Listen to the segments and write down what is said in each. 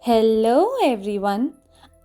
Hello everyone.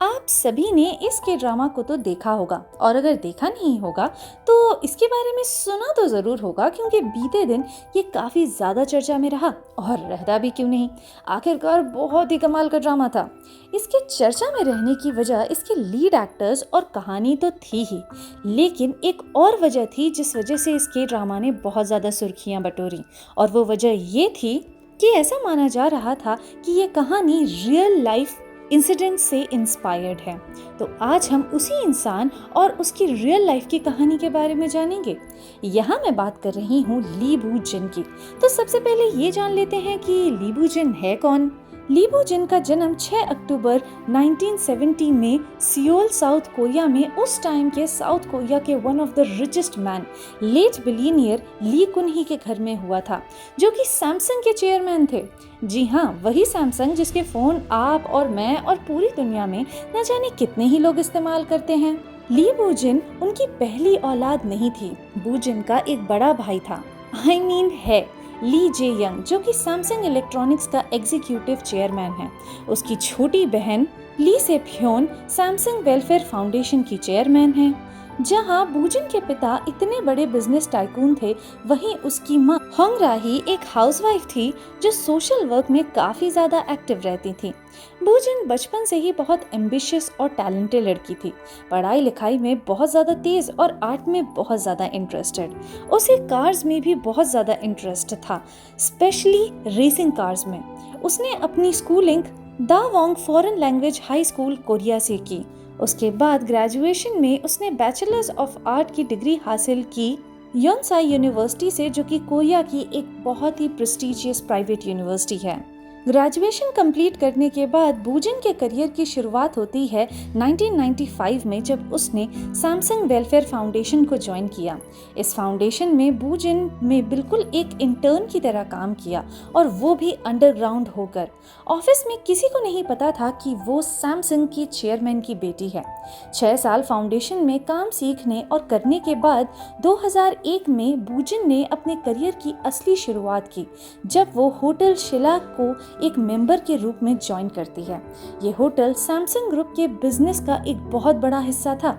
आप सभी ने इस के ड्रामा को तो देखा होगा और अगर देखा नहीं होगा तो इसके बारे में सुना तो ज़रूर होगा, क्योंकि बीते दिन ये काफ़ी ज़्यादा चर्चा में रहा और रहता भी क्यों नहीं। आखिरकार बहुत ही कमाल का ड्रामा था। इसके चर्चा में रहने की वजह इसके लीड एक्टर्स और कहानी तो थी ही, लेकिन एक और वजह थी जिस वजह से इसके ड्रामा ने बहुत ज़्यादा सुर्खियाँ बटोरी, और वो वजह ये थी कि ऐसा माना जा रहा था कि ये कहानी रियल लाइफ इंसिडेंट से इंस्पायर्ड है। तो आज हम उसी इंसान और उसकी रियल लाइफ की कहानी के बारे में जानेंगे। यहाँ मैं बात कर रही हूँ ली बू जिन की। तो सबसे पहले ये जान लेते हैं कि ली बू जिन है कौन। ली बू जिन का जन्म 6 अक्टूबर 1970 में सियोल, साउथ कोरिया में उस टाइम के साउथ कोरिया के one of the richest man late billionaire Lee Kun Hee के घर में हुआ था, जो कि सैमसंग के चेयरमैन थे। जी हाँ, वही सैमसंग जिसके फ़ोन आप और मैं और पूरी दुनिया में न जाने कितने ही लोग इस्तेमाल करते हैं। ली बू जिन उनकी पहली औलाद नहीं थी। बू जिन का एक बड़ा भाई था, है ली जे यंग, जो कि सैमसंग इलेक्ट्रॉनिक्स का एग्जीक्यूटिव चेयरमैन है। उसकी छोटी बहन ली सेप्योन सैमसंग वेलफेयर फाउंडेशन की चेयरमैन है। जहां बूजिन के पिता इतने बड़े बिजनेस टाइकून थे, वहीं उसकी मां होंग राही एक हाउसवाइफ थी जो सोशल वर्क में काफी ज्यादा एक्टिव रहती थी। बूजिन बचपन से ही बहुत एम्बिशियस और टैलेंटेड लड़की थी। पढ़ाई लिखाई में बहुत ज्यादा तेज और आर्ट में बहुत ज्यादा इंटरेस्टेड। उसे कार्स में भी बहुत ज्यादा इंटरेस्ट था, स्पेशली रेसिंग कार्स में। उसने अपनी स्कूलिंग दा Wong foreign language high school Korea से की। उसके बाद ग्रेजुएशन में उसने बैचलर्स ऑफ आर्ट की डिग्री हासिल की योनसाई यूनिवर्सिटी से, जो कि कोरिया की एक बहुत ही प्रेस्टिजियस प्राइवेट यूनिवर्सिटी है। ग्रेजुएशन कंप्लीट करने के बाद बूजिन के करियर की शुरुआत होती है 1995 में, जब उसने सैमसंग वेलफेयर फाउंडेशन को ज्वाइन किया। इस फाउंडेशन में बूजिन में बिल्कुल एक इंटर्न की तरह काम किया, और वो भी अंडरग्राउंड होकर। ऑफिस में किसी को नहीं पता था कि वो सैमसंग की चेयरमैन की बेटी है। 6 साल फाउंडेशन में काम सीखने और करने के बाद 2001 में बूजिन ने अपने करियर की असली शुरुआत की, जब वो होटल शिला को एक मेंबर के रूप में ज्वाइन करती है। ये होटल सैमसंग ग्रुप के बिजनेस का एक बहुत बड़ा हिस्सा था।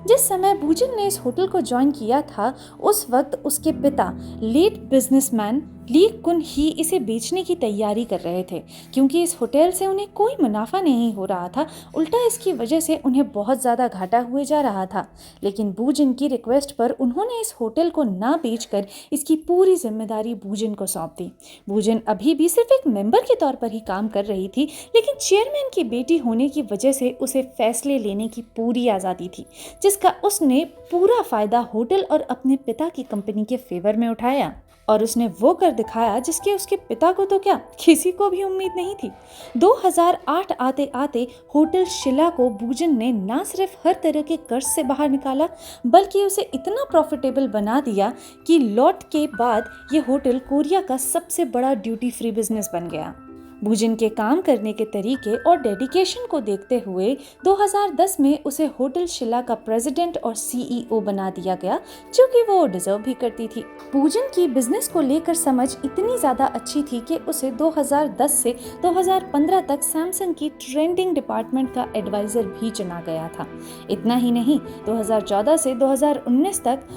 जिस समय बूजिन ने इस होटल को ज्वाइन किया था, उस वक्त उसके पिता लेट बिजनेसमैन ली कुन ही इसे बेचने की तैयारी कर रहे थे, क्योंकि इस होटल से उन्हें कोई मुनाफा नहीं हो रहा था। उल्टा इसकी वजह से उन्हें बहुत ज़्यादा घाटा हुए जा रहा था। लेकिन बूजिन की रिक्वेस्ट पर उन्होंने इस होटल को ना बेचकर इसकी पूरी जिम्मेदारी बूजिन को सौंप दी। बूजिन अभी भी सिर्फ एक मेंबर के तौर पर ही काम कर रही थी, लेकिन चेयरमैन की बेटी होने की वजह से उसे फैसले लेने की पूरी आज़ादी थी, जिसका उसने पूरा फायदा होटल और अपने पिता की कंपनी के फेवर में उठाया। और उसने वो कर दिखाया जिसके उसके पिता को तो क्या, किसी को भी उम्मीद नहीं थी। 2008 आते आते होटल शिला को बूजिन ने ना सिर्फ हर तरह के कर्ज से बाहर निकाला, बल्कि उसे इतना प्रॉफिटेबल बना दिया कि लॉट के बाद ये होटल कोरिया का सबसे बड़ा ड्यूटी फ्री बिजनेस बन गया। बूजिन के काम करने के तरीके और डेडिकेशन को देखते हुए 2010 में उसे होटल शिला का प्रेसिडेंट और सीईओ बना दिया गया, जो कि वो डिजर्व भी करती थी। बूजिन की बिजनेस को लेकर समझ इतनी ज्यादा अच्छी थी कि उसे 2010 से 2015 तक सैमसंग की ट्रेंडिंग डिपार्टमेंट का एडवाइजर भी चुना गया था। इतना ही नहीं, 2014 से 2019 तक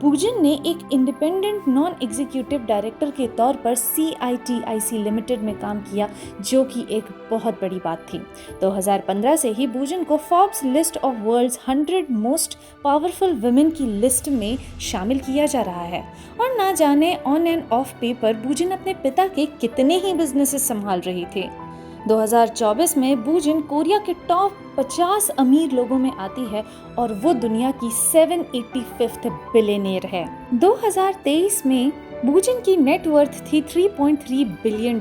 बूजिन ने एक इंडिपेंडेंट नॉन एग्जीक्यूटिव डायरेक्टर के तौर पर CITIC लिमिटेड में काम किया, जो कि एक बहुत बड़ी बात थी। 2015 से ही बूजिन को Forbes list of world's 100 most powerful women की लिस्ट में शामिल किया जा रहा है। और ना जाने ऑन एंड ऑफ पेपर बूजिन अपने पिता के कितने ही बिजनेसेस संभाल रही थी। 2024 में बूजिन कोरिया के टॉप 50 अमीर लोगों में आती है, और वो दुनिया की 785th बिलियनियर है। 2023 में बूजिन की नेटवर्थ थी $3.3 बिलियन,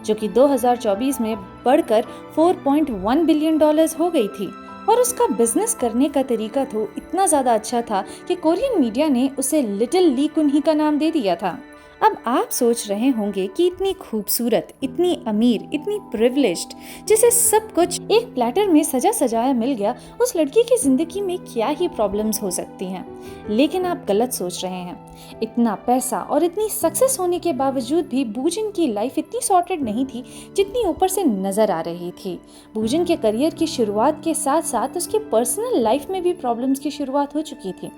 जो कि 2024 में बढ़कर $4.1 बिलियन हो गई थी। और उसका बिजनेस करने का तरीका तो इतना ज़्यादा अच्छा था कि कोरियन मीडिया ने उसे लिटिल ली कुन ही का नाम दे दिया था। अब आप सोच रहे होंगे कि इतनी खूबसूरत, इतनी अमीर, इतनी प्रिविलेज्ड, जिसे सब कुछ एक प्लेटर में सजा सजाया मिल गया, उस लड़की की जिंदगी में क्या ही प्रॉब्लम्स हो सकती हैं। लेकिन आप गलत सोच रहे हैं। इतना पैसा और इतनी सक्सेस होने के बावजूद भी बूजिन की लाइफ इतनी सॉर्टेड नहीं थी जितनी ऊपर से नजर आ रही थी। बूजिन के करियर की शुरुआत के साथ साथ उसकी पर्सनल लाइफ में भी प्रॉब्लम्स की शुरुआत हो चुकी थी।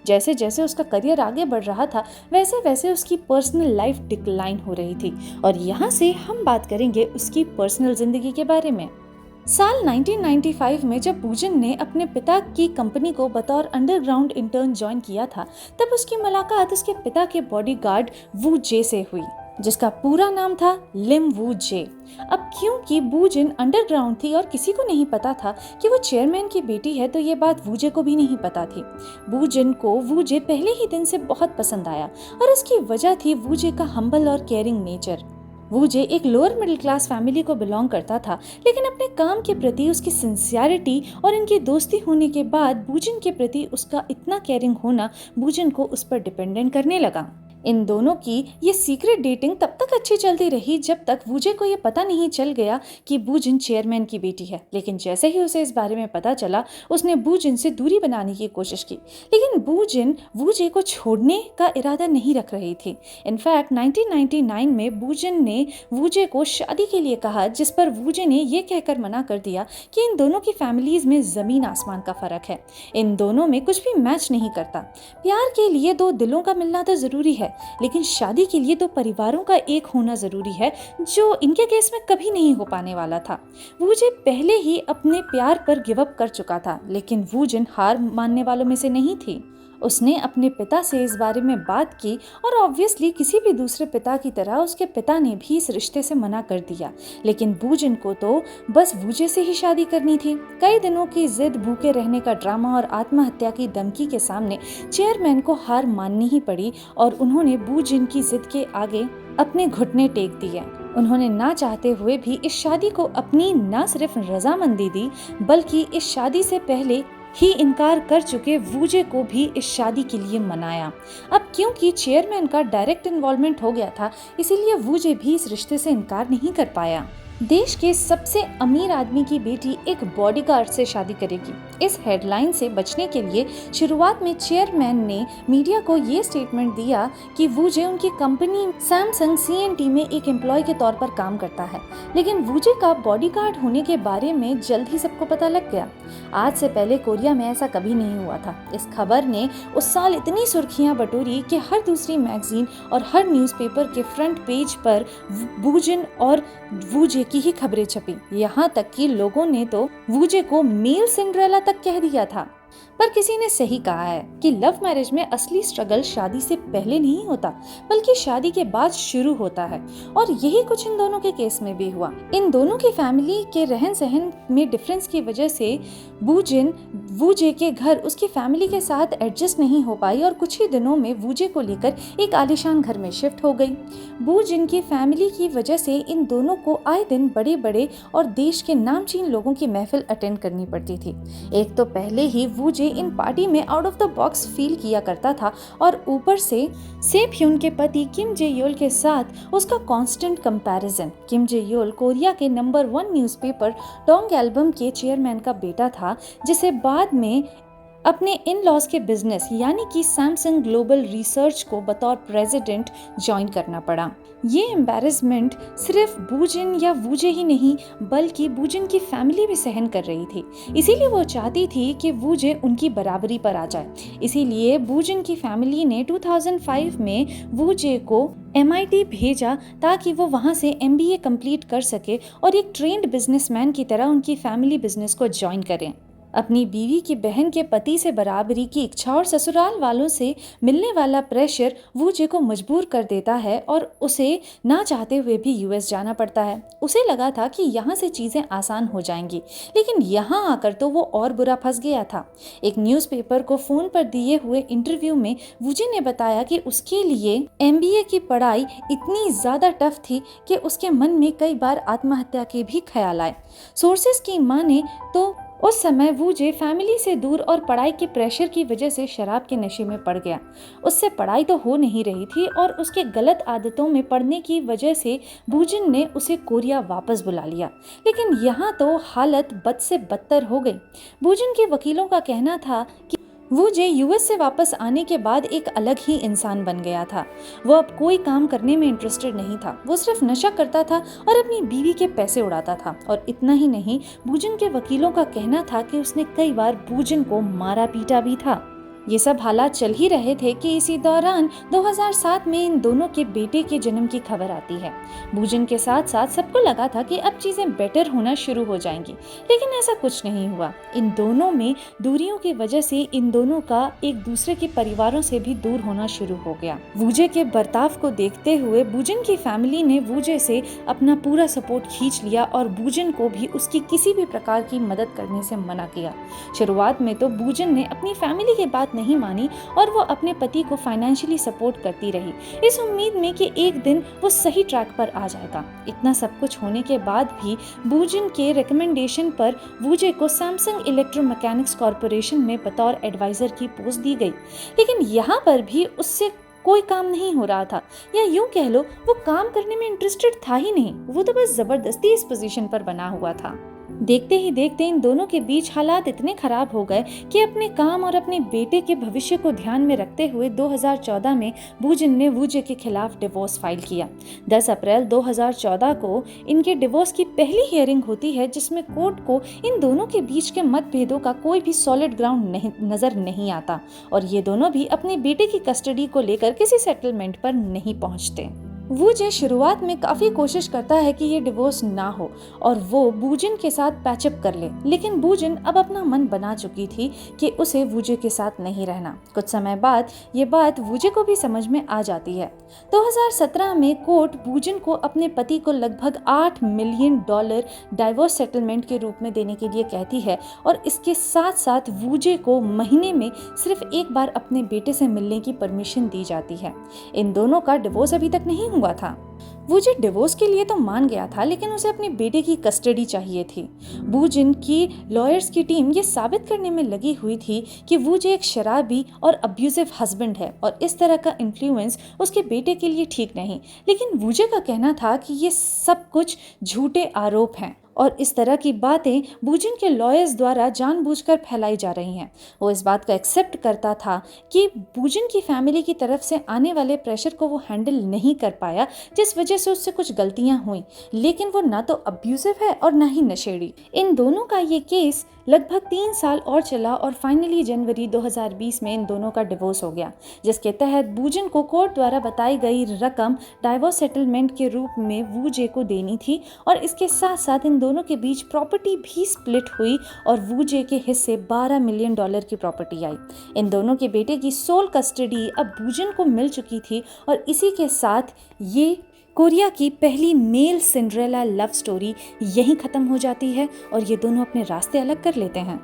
जैसे जैसे उसका करियर आगे बढ़ रहा था वैसे वैसे उसकी पर्सनल लाइफ डिक्लाइन हो रही थी। और यहाँ से हम बात करेंगे उसकी पर्सनल जिंदगी के बारे में। साल 1995 में जब बूजिन ने अपने पिता की कंपनी को बतौर अंडरग्राउंड इंटर्न ज्वाइन किया था, तब उसकी मुलाकात उसके पिता के बॉडीगार्ड वू जे से हुई, जिसका पूरा नाम था लिम वू जे। अब क्योंकि बूजिन अंडरग्राउंड थी और किसी को नहीं पता था कि वो चेयरमैन की बेटी है, तो ये बात वूजे को भी नहीं पता थी। बूजिन को वूजे पहले ही दिन से बहुत पसंद आया और उसकी वजह थी वूजे का हम्बल और केयरिंग नेचर। वूजे एक लोअर मिडिल क्लास फैमिली को बिलोंग करता था, लेकिन अपने काम के प्रति उसकी सिंसियरिटी और इनकी दोस्ती होने के बाद बूजिन के प्रति उसका इतना केयरिंग होना बूजिन को उस पर डिपेंडेंट करने लगा। इन दोनों की ये सीक्रेट डेटिंग तब तक अच्छी चलती रही जब तक वूजे को ये पता नहीं चल गया कि बूजिन चेयरमैन की बेटी है। लेकिन जैसे ही उसे इस बारे में पता चला, उसने बूजिन से दूरी बनाने की कोशिश की। लेकिन बूजिन वूजे को छोड़ने का इरादा नहीं रख रही थी। इनफैक्ट 1999 में बूजिन ने वूजे को शादी के लिए कहा, जिस पर वूजे ने ये कहकर मना कर दिया कि इन दोनों की फैमिलीज में जमीन आसमान का फर्क है। इन दोनों में कुछ भी मैच नहीं करता। प्यार के लिए दो दिलों का मिलना तो जरूरी है, लेकिन शादी के लिए दो परिवारों का एक होना जरूरी है, जो इनके केस में कभी नहीं हो पाने वाला था। वूजे पहले ही अपने प्यार पर गिव अप कर चुका था, लेकिन वूजिन हार मानने वालों में से नहीं थी। उसने अपने पिता से इस बारे में बात की और ऑब्वियसली किसी भी दूसरे पिता की तरह उसके पिता ने भी इस रिश्ते से मना कर दिया। लेकिन बूजिन को तो बस वूजे से ही शादी करनी थी। कई दिनों की जिद, भूखे रहने का ड्रामा और आत्महत्या की धमकी के सामने चेयरमैन को हार माननी ही पड़ी और उन्होंने बूजिन की जिद के आगे अपने घुटने टेक दिए। उन्होंने ना चाहते हुए भी इस शादी को अपनी न सिर्फ रजामंदी दी, बल्कि इस शादी से पहले ही इनकार कर चुके वूजे को भी इस शादी के लिए मनाया। अब क्योंकि चेयरमैन का डायरेक्ट इन्वॉल्वमेंट हो गया था, इसीलिए वूजे भी इस रिश्ते से इनकार नहीं कर पाया। देश के सबसे अमीर आदमी की बेटी एक बॉडीगार्ड से शादी करेगी, इस हेडलाइन से बचने के लिए शुरुआत में चेयरमैन ने मीडिया को ये स्टेटमेंट दिया कि वूजे उनकी कंपनी सैमसंग सीएनटी में एक एम्प्लॉय के तौर पर काम करता है। लेकिन वूजे का बॉडीगार्ड होने के बारे में जल्द ही सबको पता लग गया। आज से पहले कोरिया में ऐसा कभी नहीं हुआ था। इस खबर ने उस साल इतनी सुर्खियां बटोरी कि हर दूसरी मैगजीन और हर न्यूज़पेपर के फ्रंट पेज पर बूजिन और वूजे की ही खबरें छपी। यहाँ तक कि लोगों ने तो वूजे को मेल सिंड्रेला तक कह दिया था। पर किसी ने सही कहा है कि लव मैरिज में असली स्ट्रगल शादी से पहले नहीं होता, बल्कि शादी के बाद शुरू होता है। और यही कुछ इन दोनों के केस में भी हुआ। इन दोनों की फैमिली के रहन सहन में डिफरेंस की वजह से बूजिन वूजे के घर उसकी फैमिली के साथ एडजस्ट नहीं हो पाई और कुछ ही दिनों में वूजे को लेकर एक आलीशान घर में शिफ्ट हो गई। बूजिन की फैमिली की वजह से इन दोनों को आए दिन बड़े बड़े और देश के नामचीन लोगों की महफिल अटेंड करनी पड़ती थी। एक तो पहले ही वूजे इन पार्टी में out of the box feel किया करता था और ऊपर से सेप्यून के पति किम जे योल के साथ उसका कांस्टेंट कंपैरिजन। किम जे योल कोरिया के नंबर 1 न्यूज़पेपर डोंग एल्बम के चेयरमैन का बेटा था, जिसे बाद में अपने इन लॉज के बिजनेस यानी कि सैमसंग ग्लोबल रिसर्च को बतौर प्रेसिडेंट ज्वाइन करना पड़ा। ये एम्बैरेसमेंट सिर्फ बूजिन या वूजे ही नहीं, बल्कि बूजिन की फैमिली भी सहन कर रही थी। इसीलिए वो चाहती थी कि वूजे उनकी बराबरी पर आ जाए। इसीलिए बूजिन की फैमिली ने 2005 में वूजे को MIT भेजा ताकि वो वहाँ से MBA कंप्लीट कर सके और एक ट्रेंड बिजनेसमैन की तरह उनकी फैमिली बिजनेस को ज्वाइन करें। अपनी बीवी की बहन के पति से बराबरी की इच्छा और ससुराल वालों से मिलने वाला प्रेशर वूजे को मजबूर कर देता है और उसे ना चाहते हुए भी US जाना पड़ता है। उसे लगा था कि यहाँ से चीज़ें आसान हो जाएंगी, लेकिन यहाँ आकर तो वो और बुरा फंस गया था। एक न्यूज़पेपर को फ़ोन पर दिए हुए इंटरव्यू में वूजे ने बताया कि उसके लिए MBA की पढ़ाई इतनी ज़्यादा टफ थी कि उसके मन में कई बार आत्महत्या के भी ख्याल आए। सोर्सेज की माने तो उस समय वूजे फैमिली से दूर और पढ़ाई के प्रेशर की वजह से शराब के नशे में पड़ गया। उससे पढ़ाई तो हो नहीं रही थी और उसके गलत आदतों में पड़ने की वजह से बूजिन ने उसे कोरिया वापस बुला लिया। लेकिन यहाँ तो हालत बद से बदतर हो गई। बूजिन के वकीलों का कहना था कि वूजे यूएस से वापस आने के बाद एक अलग ही इंसान बन गया था। वो अब कोई काम करने में इंटरेस्टेड नहीं था। वो सिर्फ नशा करता था और अपनी बीवी के पैसे उड़ाता था। और इतना ही नहीं, बूजिन के वकीलों का कहना था कि उसने कई बार बूजिन को मारा पीटा भी था। ये सब हालात चल ही रहे थे कि इसी दौरान 2007 में इन दोनों के बेटे के जन्म की खबर आती है। बूजिन के साथ साथ सबको लगा था कि अब चीजें बेटर होना शुरू हो जाएंगी, लेकिन ऐसा कुछ नहीं हुआ। इन दोनों में दूरियों की वजह से इन दोनों का एक दूसरे के परिवारों से भी दूर होना शुरू हो गया। वूजे के बर्ताव को देखते हुए बूजिन की फैमिली ने वूजे से अपना पूरा सपोर्ट खींच लिया और बूजिन को भी उसकी किसी भी प्रकार की मदद करने से मना किया। शुरुआत में तो बूजिन ने अपनी फैमिली की बात नहीं मानी और वो अपने पति को फाइनेंशियली सपोर्ट करती रही, इस उम्मीद में कि एक दिन वो सही ट्रैक पर आ जाएगा। इतना सब कुछ होने के बाद भी बूजिन के रिकमेंडेशन पर वूजे को सैमसंग इलेक्ट्रोमैकेनिक्स कॉर्पोरेशन में बतौर एडवाइजर की पोस्ट दी गई। लेकिन यहाँ पर भी उससे कोई काम नहीं हो रहा था, या यूं कह लो वो काम करने में इंटरेस्टेड था ही नहीं। वो तो बस जबरदस्ती इस पोजीशन पर बना हुआ था। देखते ही देखते इन दोनों के बीच हालात इतने खराब हो गए कि अपने काम और अपने बेटे के भविष्य को ध्यान में रखते हुए 2014 में बूजिन ने वूजे के खिलाफ डिवोर्स फाइल किया। 10 अप्रैल 2014 को इनके डिवोर्स की पहली हियरिंग होती है, जिसमें कोर्ट को इन दोनों के बीच के मतभेदों का कोई भी सॉलिड ग्राउंड नजर नहीं आता और ये दोनों भी अपने बेटे की कस्टडी को लेकर किसी सेटलमेंट पर नहीं पहुंचते। वूजे शुरुआत में काफी कोशिश करता है कि ये डिवोर्स ना हो और वो बूजिन के साथ पैचअप कर ले, लेकिन बूजिन अब अपना मन बना चुकी थी कि उसे वूजे के साथ नहीं रहना। कुछ समय बाद ये बात वूजे को भी समझ में आ जाती है। 2017 में कोर्ट बूजिन को अपने पति को लगभग $8 मिलियन डाइवोर्स सेटलमेंट के रूप में देने के लिए कहती है और इसके साथ साथ वूजे को महीने में सिर्फ एक बार अपने बेटे से मिलने की परमिशन दी जाती है। इन दोनों का डिवोर्स अभी तक नहीं हुआ था। वूजे डिवोर्स के लिए तो मान गया था, लेकिन उसे अपने बेटे की कस्टडी चाहिए थी। बूजिन की लॉयर्स की टीम ये साबित करने में लगी हुई थी कि वूजे एक शराबी और अब्यूजिव हस्बैंड है और इस तरह का इन्फ्लुएंस उसके बेटे के लिए ठीक नहीं। लेकिन वूजे का कहना था कि ये सब कुछ झूठे आरोप हैं और इस तरह की बातें बूजिन के लॉयर्स द्वारा जानबूझकर फैलाई जा रही हैं। वो इस बात को एक्सेप्ट करता था कि बूजिन की फैमिली की तरफ से आने वाले प्रेशर को वो हैंडल नहीं कर पाया, जिस वजह से उससे कुछ गलतियां हुई, लेकिन वो ना तो अब्यूजिव है और ना ही नशेड़ी। इन दोनों का ये केस लगभग 3 साल और चला और फाइनली जनवरी 2020 में इन दोनों का डिवोर्स हो गया, जिसके तहत बूजिन को कोर्ट द्वारा बताई गई रकम डाइवोर्स सेटलमेंट के रूप में वूजे को देनी थी और इसके साथ साथ इन दोनों के बीच प्रॉपर्टी भी स्प्लिट हुई और वूजे के हिस्से $12 मिलियन की प्रॉपर्टी आई। इन दोनों के बेटे की सोल कस्टडी अब बूजिन को मिल चुकी थी और इसी के साथ ये कोरिया की पहली मेल सिंड्रेला लव स्टोरी यहीं खत्म हो जाती है और ये दोनों अपने रास्ते अलग कर लेते हैं।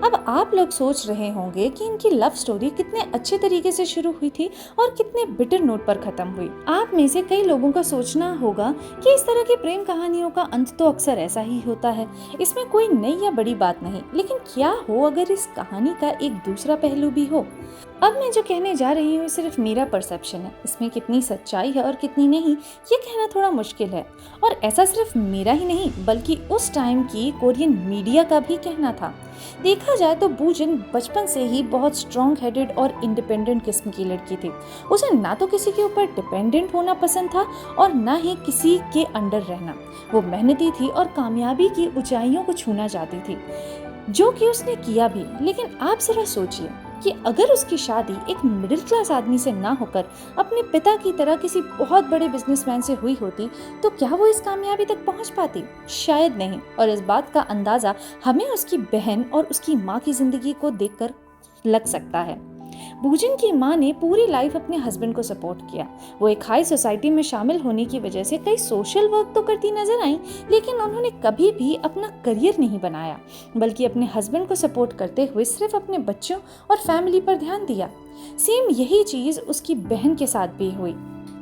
अब आप लोग सोच रहे होंगे कि इनकी लव स्टोरी कितने अच्छे तरीके से शुरू हुई थी और कितने बिटर नोट पर खत्म हुई। आप में से कई लोगों का सोचना होगा कि इस तरह की प्रेम कहानियों का अंत तो अक्सर ऐसा ही होता है, इसमें कोई नई या बड़ी बात नहीं। लेकिन क्या हो अगर इस कहानी का एक दूसरा पहलू भी हो? अब मैं जो कहने जा रही हूँ सिर्फ मेरा परसेप्शन है, इसमें कितनी सच्चाई है और कितनी नहीं ये कहना थोड़ा मुश्किल है। और ऐसा सिर्फ मेरा ही नहीं बल्कि उस टाइम की कोरियन मीडिया का भी कहना था। देखा जाए तो बूजिन बचपन से ही बहुत स्ट्रॉन्ग हेडेड और इंडिपेंडेंट किस्म की लड़की थी। उसे ना तो किसी के ऊपर डिपेंडेंट होना पसंद था और ना ही किसी के अंडर रहना। वो मेहनती थी और कामयाबी की ऊंचाइयों को छूना चाहती थी, जो कि उसने किया भी। लेकिन आप जरा सोचिए कि अगर उसकी शादी एक मिडिल क्लास आदमी से ना होकर अपने पिता की तरह किसी बहुत बड़े बिजनेसमैन से हुई होती तो क्या वो इस कामयाबी तक पहुंच पाती? शायद नहीं। और इस बात का अंदाजा हमें उसकी बहन और उसकी माँ की जिंदगी को देखकर लग सकता है। बूजिन की माँ ने पूरी लाइफ अपने हस्बैंड को सपोर्ट किया। वो एक हाई सोसाइटी में शामिल होने की वजह से कई सोशल वर्क तो करती नजर आई, लेकिन उन्होंने कभी भी अपना करियर नहीं बनाया, बल्कि अपने हस्बैंड को सपोर्ट करते हुए सिर्फ अपने बच्चों और फैमिली पर ध्यान दिया। सेम यही चीज उसकी बहन के साथ भी हुई।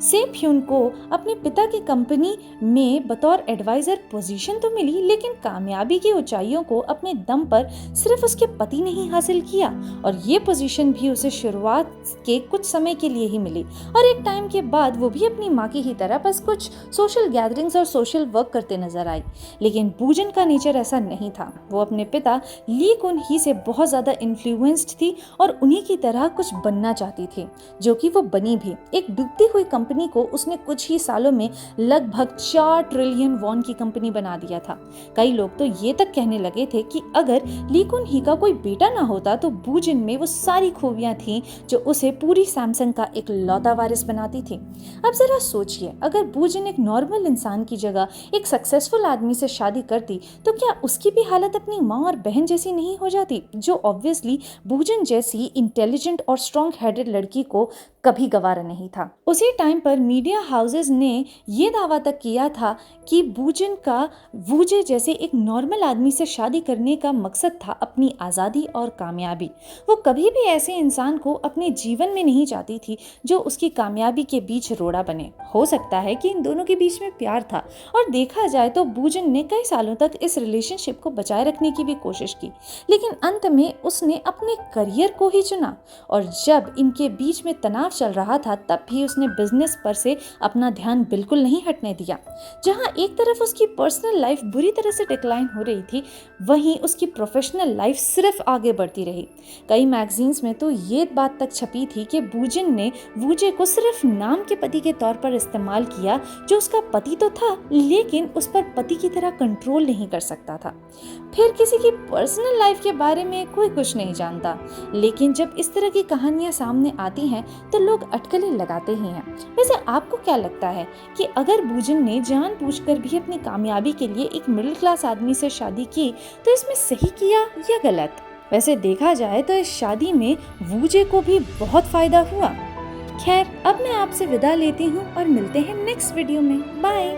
सेप ह्यून को अपने पिता की कंपनी में बतौर एडवाइजर पोजीशन तो मिली, लेकिन कामयाबी की ऊंचाइयों को अपने दम पर सिर्फ उसके पति ने ही हासिल किया और ये पोजीशन भी उसे शुरुआत के कुछ समय के लिए ही मिली और एक टाइम के बाद वो भी अपनी माँ की ही तरह बस कुछ सोशल गैदरिंग्स और सोशल वर्क करते नजर आई। लेकिन बूजन का नेचर ऐसा नहीं था। वो अपने पिता ली कुन ही से बहुत ज्यादा इन्फ्लुएंस्ड थी और उन्हीं की तरह कुछ बनना चाहती थी, जो कि वो बनी भी। एक डूबती हुई कंपनी को उसने कुछ ही सालों में लगभग 4 ट्रिलियन वॉन की कंपनी बना दिया था। कई लोग तो ये तक कहने लगे थे कि अगर ली कुन ही का कोई बेटा ना होता तो बूजिन में वो सारी खूबियां थीं जो उसे पूरी सैमसंग का एक लौता वारिस बनाती थी। अब जरा सोचिए, अगर बूजिन एक नॉर्मल इंसान की जगह एक सक्सेसफुल आदमी से शादी करती तो क्या उसकी भी हालत अपनी माँ और बहन जैसी नहीं हो जाती, जो ऑब्वियसली बूजिन जैसी इंटेलिजेंट और स्ट्रॉन्ग हेडेड लड़की को कभी गवारा नहीं था। उसी टाइम पर मीडिया हाउसेस ने ये दावा तक किया था कि बूजिन का वूजे जैसे एक नॉर्मल आदमी से शादी करने का मकसद था अपनी आज़ादी और कामयाबी। वो कभी भी ऐसे इंसान को अपने जीवन में नहीं चाहती थी जो उसकी कामयाबी के बीच रोड़ा बने। हो सकता है कि इन दोनों के बीच में प्यार था और देखा जाए तो बूजिन ने कई सालों तक इस रिलेशनशिप को बचाए रखने की भी कोशिश की, लेकिन अंत में उसने अपने करियर को ही चुना और जब इनके बीच में तनाव चल रहा था तब भी उसने बिजनेस पर से अपना ध्यान बिल्कुल नहीं हटने दिया। जहां एक तरफ उसकी पर्सनल लाइफ बुरी तरह से डिक्लाइन हो रही थी, वहीं उसकी प्रोफेशनल लाइफ सिर्फ आगे बढ़ती रही। कई मैगजीन्स में तो ये बात तक छपी थी कि बूजिन ने वूजे को सिर्फ नाम के पति के तौर पर इस्तेमाल किया, जो उसका पति तो था लेकिन उस पर पति की तरह कंट्रोल नहीं कर सकता था। फिर किसी की पर्सनल लाइफ के बारे में कोई कुछ नहीं जानता, लेकिन जब इस तरह की कहानियां सामने आती हैं तो लोग अटकलें लगाते ही हैं। वैसे आपको क्या लगता है कि अगर बूजिन ने जानबूझकर भी अपनी कामयाबी के लिए एक मिडिल क्लास आदमी से शादी की तो इसमें सही किया या गलत? वैसे देखा जाए तो इस शादी में वूजे को भी बहुत फायदा हुआ। खैर, अब मैं आपसे विदा लेती हूँ और मिलते हैं नेक्स्ट वीडियो में। बाय।